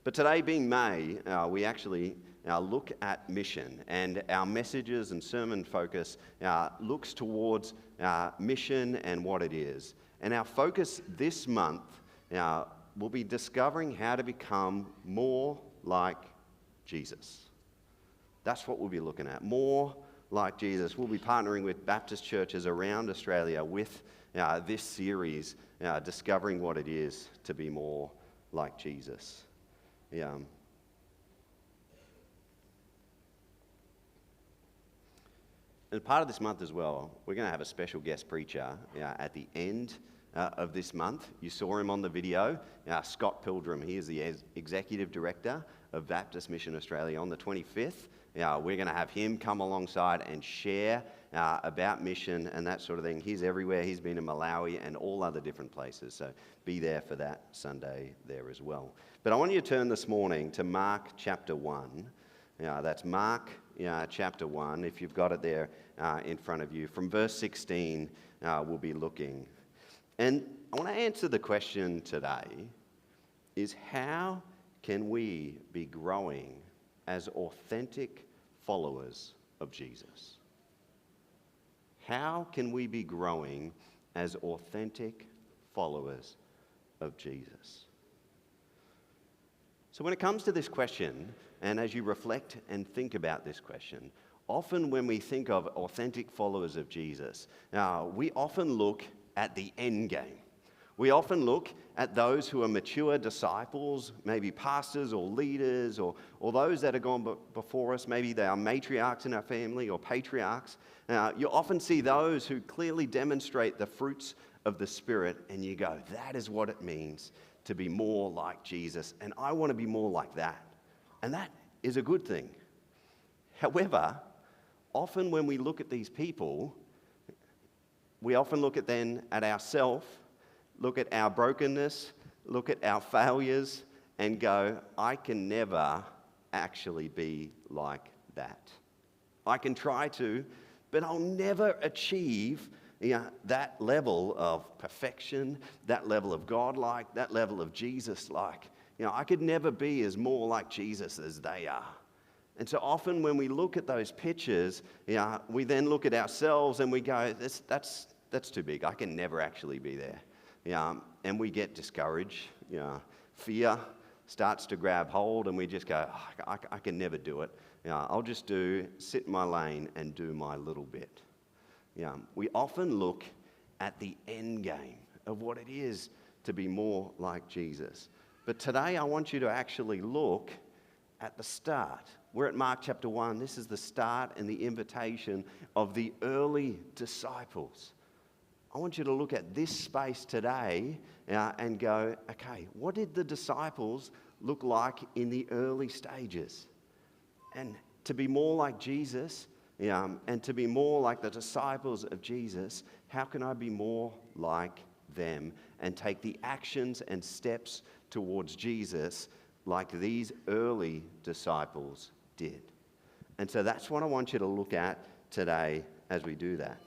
But today, being May, we actually look at mission, and our messages and sermon focus looks towards mission and what it is. And our focus this month will be discovering how to become more like Jesus. That's what we'll be looking at, more like Jesus. We'll be partnering with Baptist churches around Australia with this series, discovering what it is to be more like Jesus. And part of this month as well, we're going to have a special guest preacher at the end of this month. You saw him on the video, Scott Pilgrim. He is the Executive Director of Baptist Mission Australia. On the 25th, we're going to have him come alongside and share about mission and that sort of thing. He's everywhere. He's been in Malawi and all other different places. So be there for that Sunday there as well. But I want you to turn this morning to Mark chapter 1. That's Mark chapter 1. If you've got it there in front of you. From verse 16, we'll be looking. And I want to answer the question today is how can we be growing as authentic followers of Jesus? How can we be growing as authentic followers of Jesus? So when it comes to this question, and as you reflect and think about this question, often when we think of authentic followers of Jesus, we often look at the end game. We often look at those who are mature disciples, maybe pastors or leaders, or those that have gone before us. Maybe they are matriarchs in our family or patriarchs. You often see those who clearly demonstrate the fruits of the Spirit, and you go, that is what it means to be more like Jesus, and I want to be more like that. And that is a good thing. However, often when we look at these people, we often look at ourselves, look at our brokenness, look at our failures, and go, I can never actually be like that. I can try to, but I'll never achieve that level of perfection, that level of God-like, that level of Jesus-like. I could never be as more like Jesus as they are. And so often when we look at those pictures, we then look at ourselves and we go, that's too big. I can never actually be there. And we get discouraged. Fear starts to grab hold and we just go, I can never do it. I'll just sit in my lane and do my little bit. We often look at the end game of what it is to be more like Jesus. But today I want you to actually look at the start. We're at Mark chapter 1. This is the start and the invitation of the early disciples. I want you to look at this space today and go, okay, what did the disciples look like in the early stages? And to be more like Jesus, and to be more like the disciples of Jesus, how can I be more like them and take the actions and steps towards Jesus like these early disciples did? And so that's what I want you to look at today as we do that.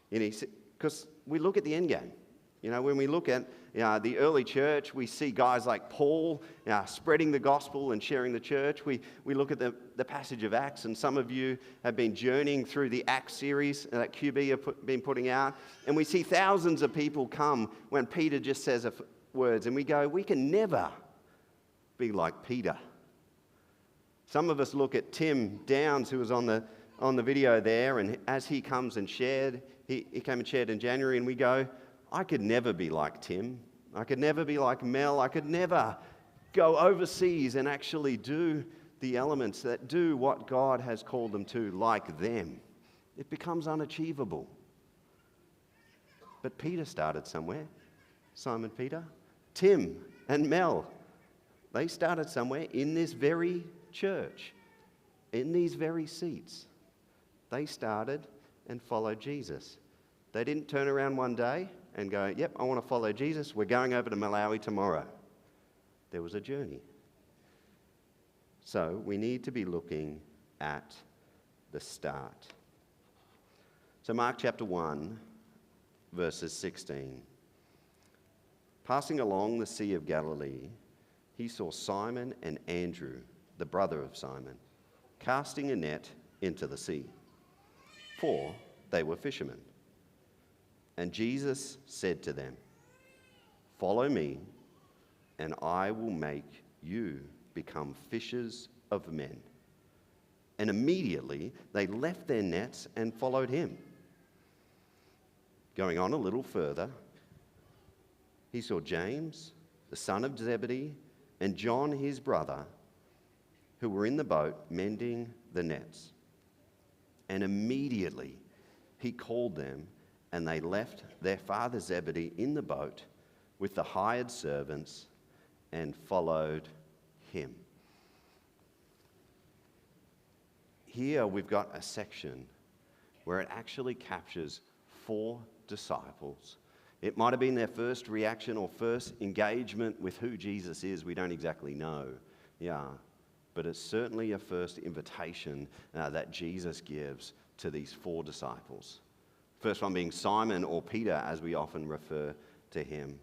Because we look at the end game. When we look at the early church, we see guys like Paul spreading the gospel and sharing the church. We look at the passage of Acts, and some of you have been journeying through the Acts series that QB have been putting out, and we see thousands of people come when Peter just says words, and we go, we can never be like Peter. Some of us look at Tim Downs, who was on the video there, and as he comes and shared, he came and shared in January, and we go, I could never be like Tim. I could never be like Mel. I could never go overseas and actually do the elements that do what God has called them to like them. It becomes unachievable. But Peter started somewhere. Simon Peter, Tim and Mel, they started somewhere in this very church, in these very seats. They started and followed Jesus. They didn't turn around one day and go, yep, I want to follow Jesus. We're going over to Malawi tomorrow. There was a journey. So we need to be looking at the start. So Mark chapter 1, verses 16. Passing along the Sea of Galilee, he saw Simon and Andrew, the brother of Simon, casting a net into the sea, for they were fishermen. And Jesus said to them, "Follow me, and I will make you become fishers of men." And immediately they left their nets and followed him. Going on a little further, he saw James, the son of Zebedee, and John his brother, who were in the boat mending the nets. And immediately he called them, and they left their father Zebedee in the boat with the hired servants and followed him. Here we've got a section where it actually captures 4 disciples. It might have been their first reaction or first engagement with who Jesus is. We don't exactly know. But it's certainly a first invitation that Jesus gives to these 4 disciples. First one being Simon, or Peter, as we often refer to him.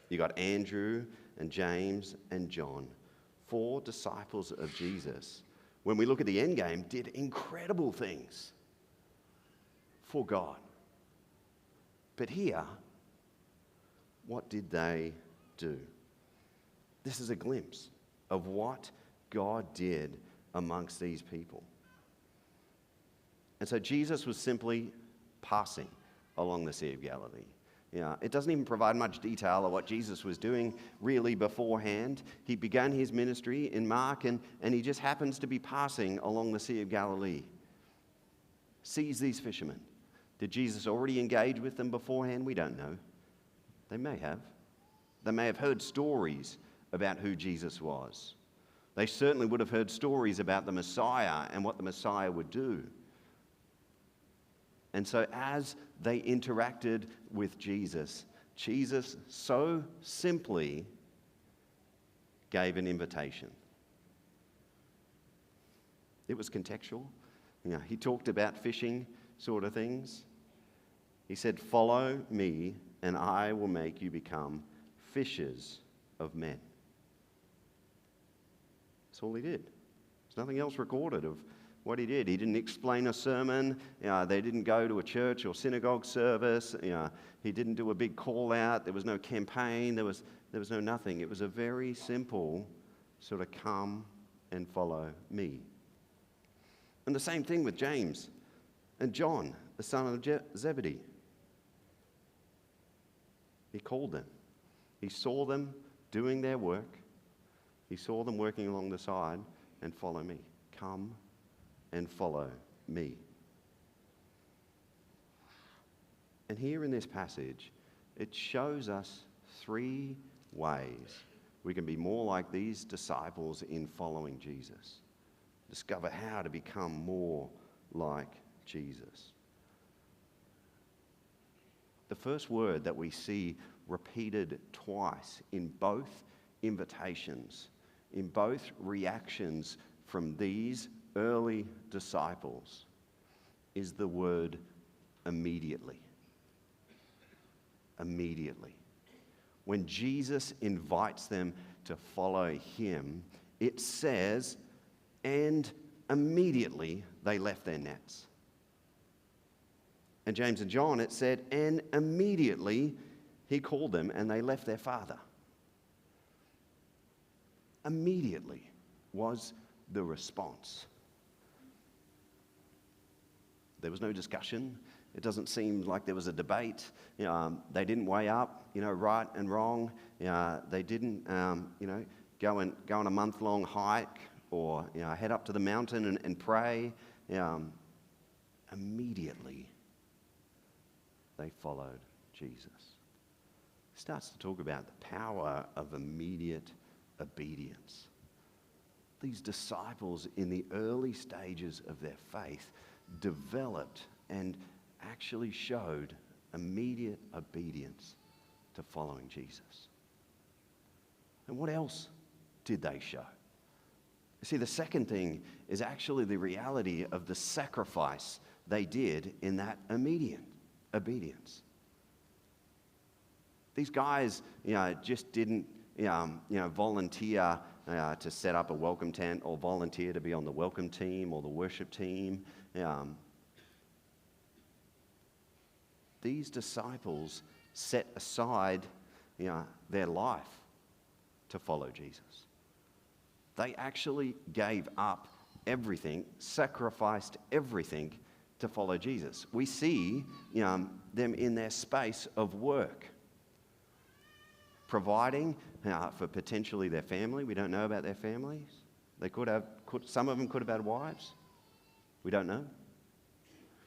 You got Andrew and James and John, 4 disciples of Jesus. When we look at the end game, did incredible things for God. But here, what did they do? This is a glimpse of what God did amongst these people. And so Jesus was simply passing along the Sea of Galilee. It doesn't even provide much detail of what Jesus was doing really beforehand. He began his ministry in Mark, and he just happens to be passing along the Sea of Galilee. Sees these fishermen. Did Jesus already engage with them beforehand? We don't know. They may have. They may have heard stories about who Jesus was. They certainly would have heard stories about the Messiah and what the Messiah would do. And so as they interacted with Jesus, Jesus so simply gave an invitation. It was contextual. He talked about fishing sort of things. He said, "Follow me, and I will make you become fishers of men." That's all he did. There's nothing else recorded of what he did. He didn't explain a sermon. They didn't go to a church or synagogue service. He didn't do a big call out. There was no campaign. There was no nothing. It was a very simple sort of come and follow me. And the same thing with James and John, the son of Zebedee. He called them. He saw them doing their work. He saw them working along the side, and follow me. Come and follow me. And here in this passage, it shows us 3 ways we can be more like these disciples in following Jesus. Discover how to become more like Jesus. The first word that we see repeated twice in both invitations, in both reactions from these early disciples, is the word immediately. Immediately. When Jesus invites them to follow him, it says, and immediately they left their nets. And James and John, it said, and immediately he called them, and they left their father. Immediately was the response. There was no discussion. It doesn't seem like there was a debate. They didn't weigh up, right and wrong. They didn't, go on a month-long hike or head up to the mountain and pray. Immediately, they followed Jesus. He starts to talk about the power of immediate obedience. These disciples in the early stages of their faith developed and actually showed immediate obedience to following Jesus. And what else did they show? See, the second thing is actually the reality of the sacrifice they did in that immediate obedience. These guys, just didn't volunteer to set up a welcome tent, or volunteer to be on the welcome team or the worship team. These disciples set aside their life to follow Jesus. They actually gave up everything, sacrificed everything to follow Jesus. We see them in their space of work, providing for potentially their family. We don't know about their families. Some of them could have had wives. We don't know.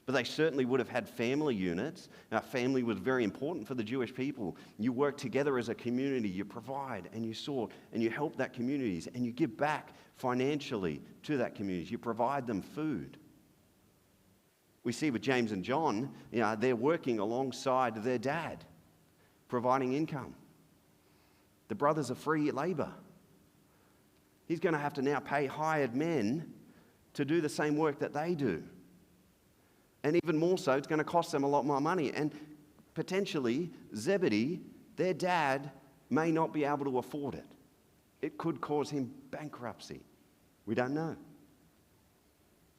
But they certainly would have had family units. Now, family was very important for the Jewish people. You work together as a community, you provide and you sort and you help that communities and you give back financially to that community. You provide them food. We see with James and John, they're working alongside their dad, providing income. The brothers are free labor. He's going to have to now pay hired men to do the same work that they do. And even more so, it's going to cost them a lot more money. And potentially, Zebedee, their dad, may not be able to afford it. It could cause him bankruptcy. We don't know.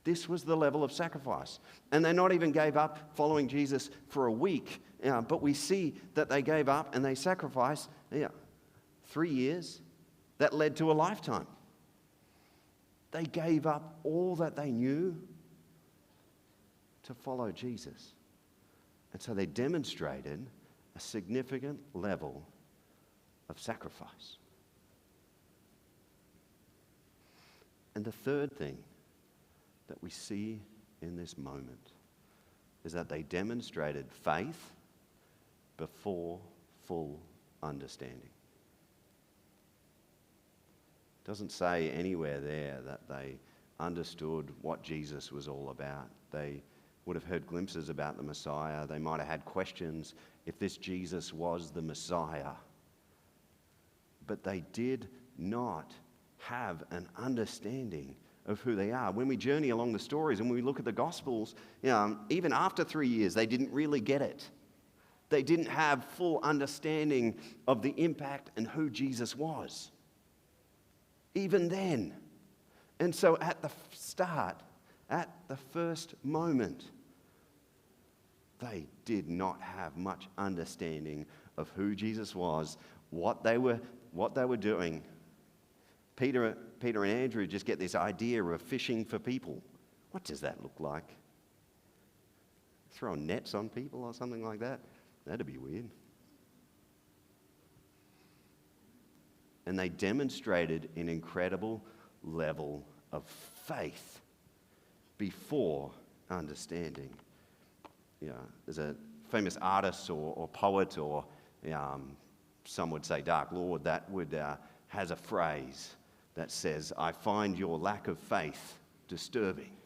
This was the level of sacrifice. And they not even gave up following Jesus for a week, but we see that they gave up and they sacrificed 3 years. That led to a lifetime. They gave up all that they knew to follow Jesus. And so they demonstrated a significant level of sacrifice. And the third thing that we see in this moment is that they demonstrated faith before full understanding. It doesn't say anywhere there that they understood what Jesus was all about. They would have heard glimpses about the Messiah. They might have had questions if this Jesus was the Messiah. But they did not have an understanding of who they are. When we journey along the stories and when we look at the Gospels, even after 3 years, they didn't really get it. They didn't have full understanding of the impact and who Jesus was. Even then. And so at the start, at the first moment, they did not have much understanding of who Jesus was, what they were doing. Peter and Andrew just get this idea of fishing for people. What does that look like? Throwing nets on people or something like that? That'd be weird. And they demonstrated an incredible level of faith before understanding. There's a famous artist or poet or some would say Dark Lord that has a phrase that says, "I find your lack of faith disturbing."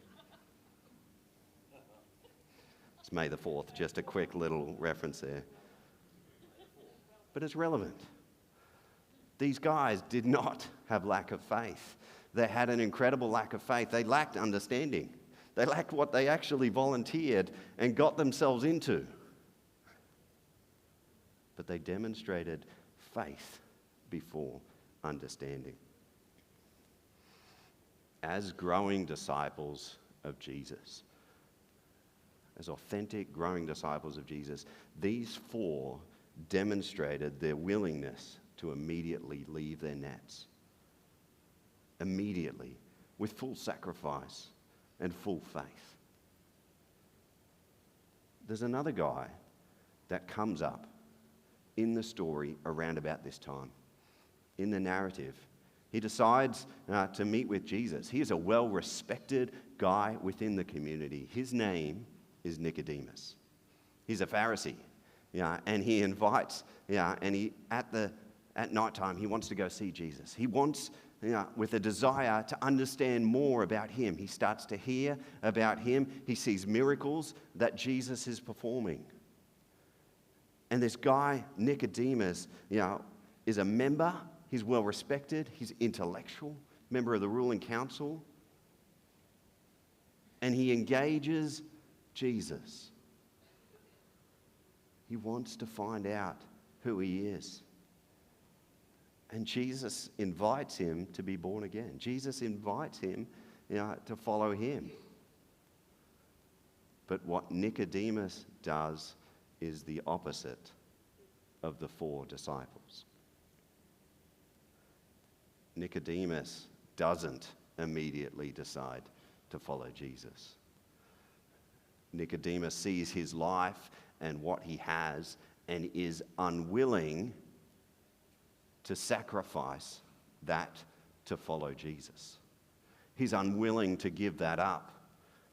It's May the 4th, just a quick little reference there. But it's relevant. These guys did not have lack of faith. They had an incredible lack of faith. They lacked understanding. They lacked what they actually volunteered and got themselves into. But they demonstrated faith before understanding. As growing disciples of Jesus, as authentic growing disciples of Jesus, these four demonstrated their willingness to immediately leave their nets. Immediately, with full sacrifice and full faith. There's another guy that comes up in the story around about this time. In the narrative, he decides to meet with Jesus. He is a well-respected guy within the community. His name is Nicodemus. He's a Pharisee, and he invites, and at nighttime he wants to go see Jesus. He wants, with a desire to understand more about him. He starts to hear about him. He sees miracles that Jesus is performing. And this guy, Nicodemus, is a member. He's well respected. He's intellectual, member of the ruling council. And he engages Jesus. He wants to find out who he is. And Jesus invites him to be born again. Jesus invites him, to follow him. But what Nicodemus does is the opposite of the 4 disciples. Nicodemus doesn't immediately decide to follow Jesus. Nicodemus sees his life and what he has and is unwilling to sacrifice that to follow Jesus. He's unwilling to give that up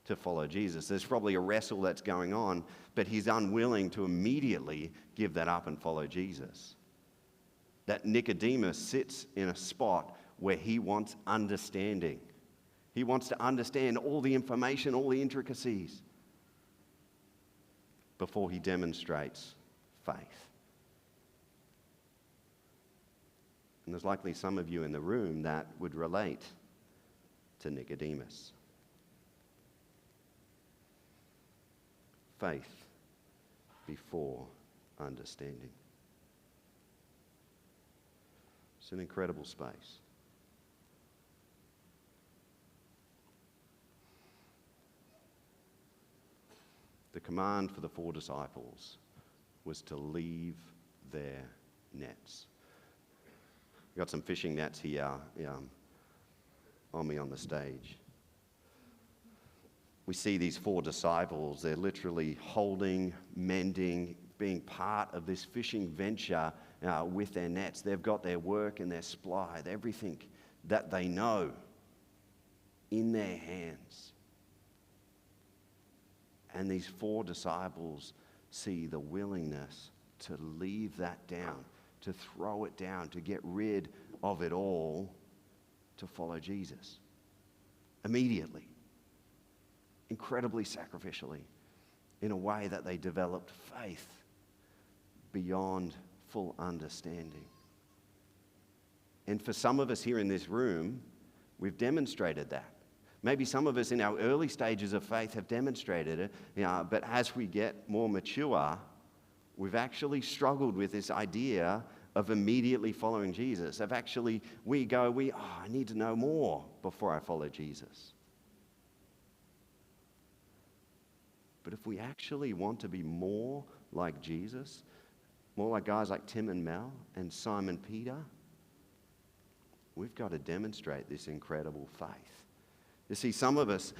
to follow Jesus. There's probably a wrestle that's going on, but he's unwilling to immediately give that up and follow Jesus. That Nicodemus sits in a spot where he wants understanding. He wants to understand all the information, all the intricacies, before he demonstrates faith. And there's likely some of you in the room that would relate to Nicodemus. Faith before understanding. It's an incredible space. The command for the 4 disciples was to leave their nets. We've got some fishing nets here on me on the stage. We see these 4 disciples, they're literally holding, mending, being part of this fishing venture with their nets. They've got their work and their supply, everything that they know in their hands. And these 4 disciples see the willingness to leave that down, to throw it down, to get rid of it all, to follow Jesus. Immediately. Incredibly sacrificially, in a way that they developed faith beyond full understanding. And for some of us here in this room, we've demonstrated that. Maybe some of us in our early stages of faith have demonstrated it, but as we get more mature, we've actually struggled with this idea of immediately following Jesus. I need to know more before I follow Jesus. But if we actually want to be more like Jesus, more like guys like Tim and Mel and Simon Peter, we've got to demonstrate this incredible faith. You see, some of us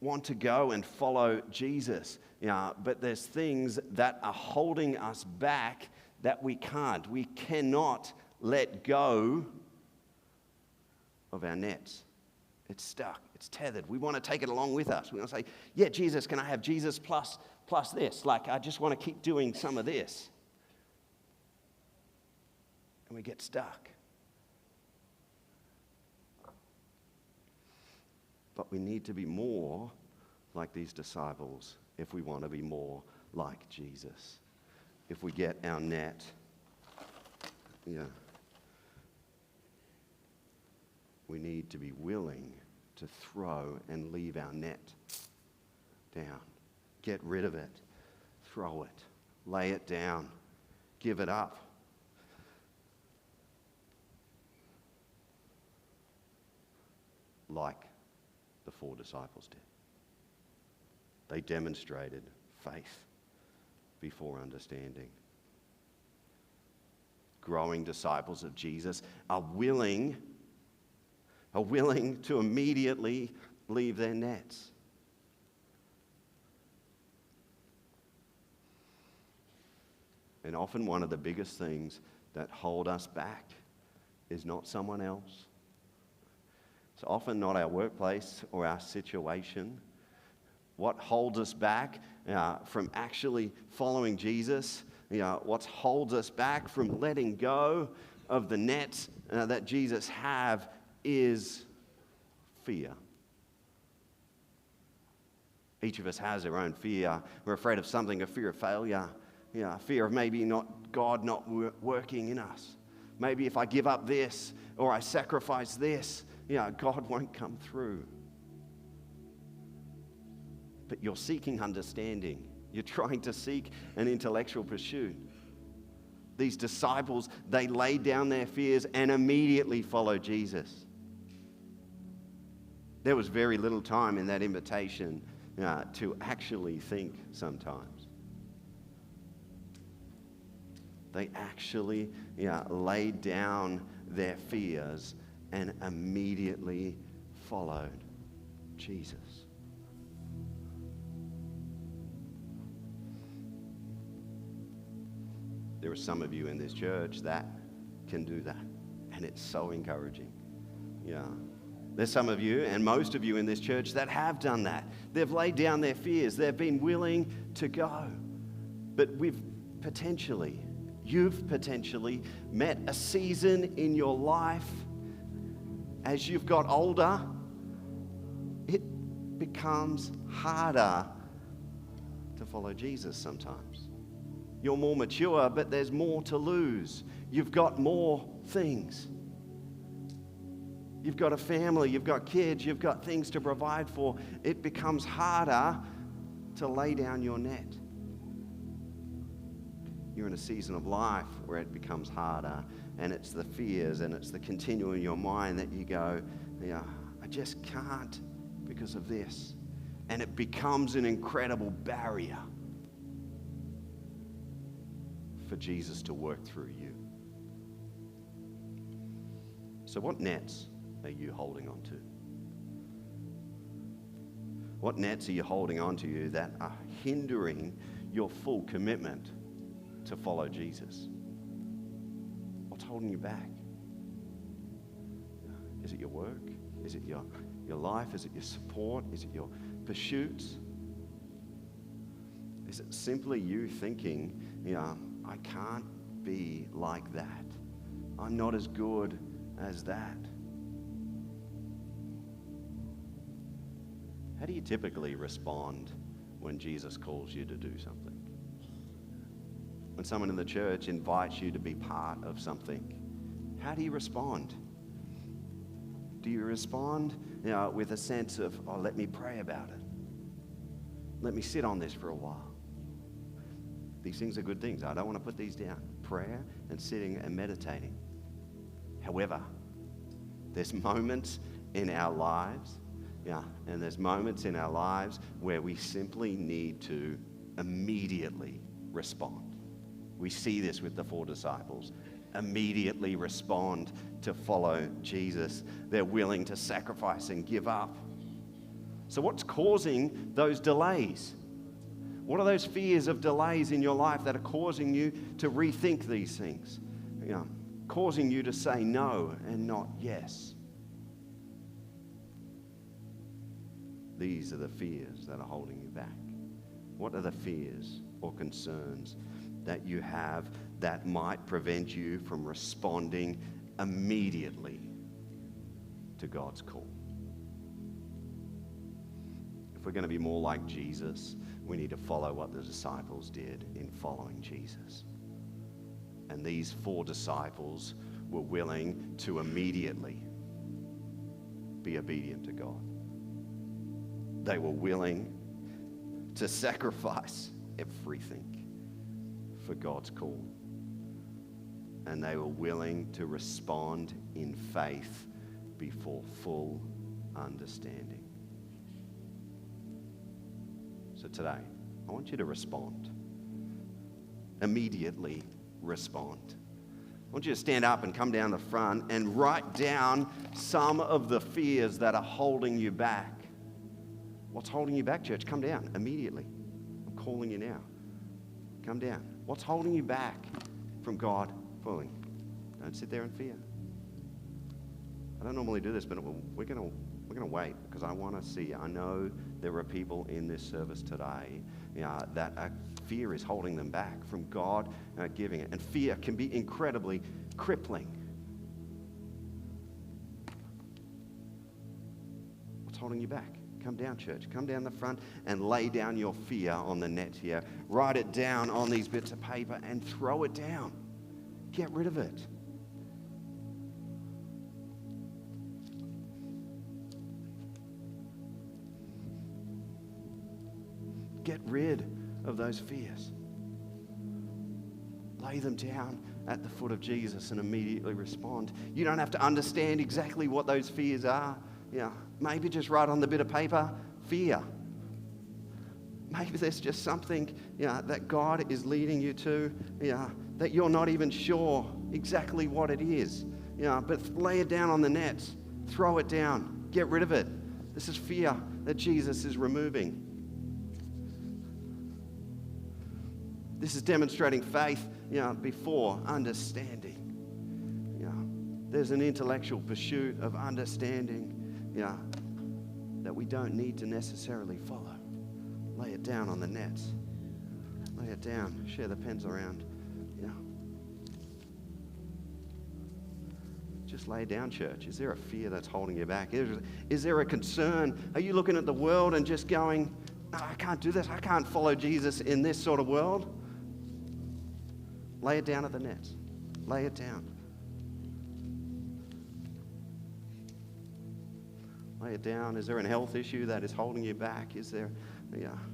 want to go and follow Jesus, but there's things that are holding us back that we can't. We cannot let go of our nets. It's stuck. It's tethered. We want to take it along with us. We want to say, yeah, Jesus, can I have Jesus plus this? Like, I just want to keep doing some of this. And we get stuck. But we need to be more like these disciples if we want to be more like Jesus. If we get our net, we need to be willing to throw and leave our net down. Get rid of it. Throw it. Lay it down. Give it up. Like the 4 disciples did. They demonstrated faith before understanding. Growing disciples of Jesus are willing to immediately leave their nets. And often one of the biggest things that hold us back is not someone else. It's often not our workplace or our situation. What holds us back from actually following Jesus, what holds us back from letting go of the nets that Jesus have is fear. Each of us has our own fear. We're afraid of something, a fear of failure, fear of maybe God not working in us. Maybe if I give up this or I sacrifice this, God won't come through. But you're seeking understanding. You're trying to seek an intellectual pursuit. These disciples, they laid down their fears and immediately followed Jesus. There was very little time in that invitation to actually think sometimes. They actually laid down their fears and immediately followed Jesus. There are some of you in this church that can do that, and it's so encouraging. Yeah. There's some of you, and most of you in this church, that have done that. They've laid down their fears. They've been willing to go. But you've potentially met a season in your life as you've got older, it becomes harder to follow Jesus sometimes. You're more mature, but there's more to lose. You've got more things. You've got a family, you've got kids, you've got things to provide for. It becomes harder to lay down your net. You're in a season of life where it becomes harder, and it's the fears and it's the continuing in your mind that you go, I just can't because of this. And it becomes an incredible barrier for Jesus to work through you. So what nets are you holding on to? What nets are you holding on to you that are hindering your full commitment to follow Jesus? What's holding you back? Is it your work? Is it your life? Is it your support? Is it your pursuits? Is it simply you thinking, I can't be like that. I'm not as good as that. How do you typically respond when Jesus calls you to do something? When someone in the church invites you to be part of something, how do you respond? Do you respond with a sense of, let me pray about it. Let me sit on this for a while. These things are good things. I don't want to put these down. Prayer and sitting and meditating. However, there's moments in our lives, and there's moments in our lives where we simply need to immediately respond. We see this with the 4 disciples. Immediately respond to follow Jesus. They're willing to sacrifice and give up. So what's causing those delays? What are those fears of delays in your life that are causing you to rethink these things? Causing you to say no and not yes. These are the fears that are holding you back. What are the fears or concerns that you have that might prevent you from responding immediately to God's call? If we're going to be more like Jesus, we need to follow what the disciples did in following Jesus. And these 4 disciples were willing to immediately be obedient to God. They were willing to sacrifice everything for God's call. And they were willing to respond in faith before full understanding. So today, I want you to respond. Immediately respond. I want you to stand up and come down the front and write down some of the fears that are holding you back. What's holding you back, church? Come down immediately. I'm calling you now. Come down. What's holding you back from God pulling? Don't sit there in fear. I don't normally do this, but we're going to wait because I want to see. I know there are people in this service today that fear is holding them back from God giving it. And fear can be incredibly crippling. What's holding you back? Come down, church. Come down the front and lay down your fear on the net here. Write it down on these bits of paper and throw it down. Get rid of it. Get rid of those fears. Lay them down at the foot of Jesus and immediately respond. You don't have to understand exactly what those fears are. Maybe just write on the bit of paper, fear. Maybe there's just something that God is leading you to, that you're not even sure exactly what it is. But lay it down on the nets. Throw it down. Get rid of it. This is fear that Jesus is removing. This is demonstrating faith, before understanding. There's an intellectual pursuit of understanding, that we don't need to necessarily follow. Lay it down on the nets. Lay it down. Share the pens around. Just lay down, church. Is there a fear that's holding you back? Is there a concern? Are you looking at the world and just going, "No, I can't do this. I can't follow Jesus in this sort of world"? Lay it down at the nets. Lay it down. Lay it down. Is there a health issue that is holding you back? Is there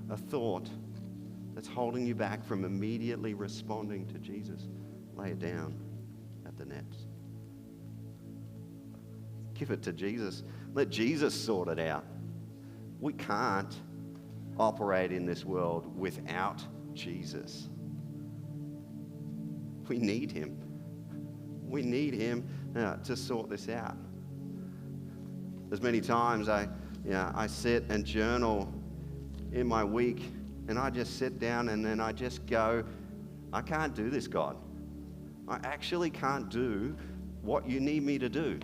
a thought that's holding you back from immediately responding to Jesus? Lay it down at the nets. Give it to Jesus. Let Jesus sort it out. We can't operate in this world without Jesus. We need him. We need him to sort this out. There's many times I sit and journal in my week, and I just sit down and then I just go, I can't do this, God. I actually can't do what you need me to do.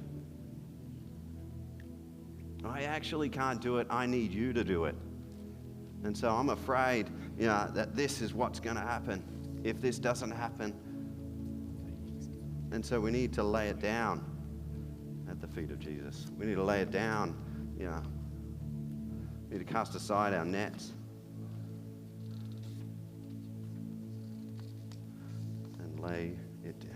I actually can't do it. I need you to do it. And so I'm afraid, that this is what's going to happen if this doesn't happen. And so we need to lay it down at the feet of Jesus. We need to lay it down. We need to cast aside our nets and lay it down.